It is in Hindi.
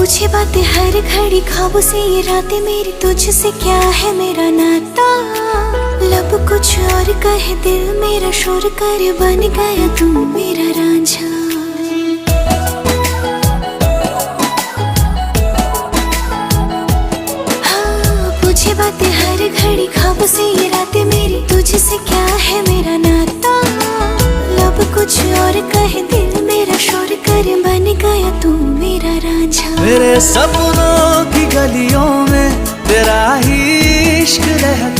पूछे बातें हर घड़ी, ख्वाबों से ये रातें मेरी, तुझसे क्या है मेरा नाता। लब कुछ और कहे दिल मेरा शोर कर, बन गया तू मेरा रांझा। हाँ पूछे बातें हर घड़ी, ख्वाबों से ये रातें मेरी, तुझसे क्या है मेरा नाता। लब कुछ और कहे दिल मेरा शोर कर, बन गया तू मेरा रांझा। मेरे सपनों की गलियों में तेरा ही इश्क रहता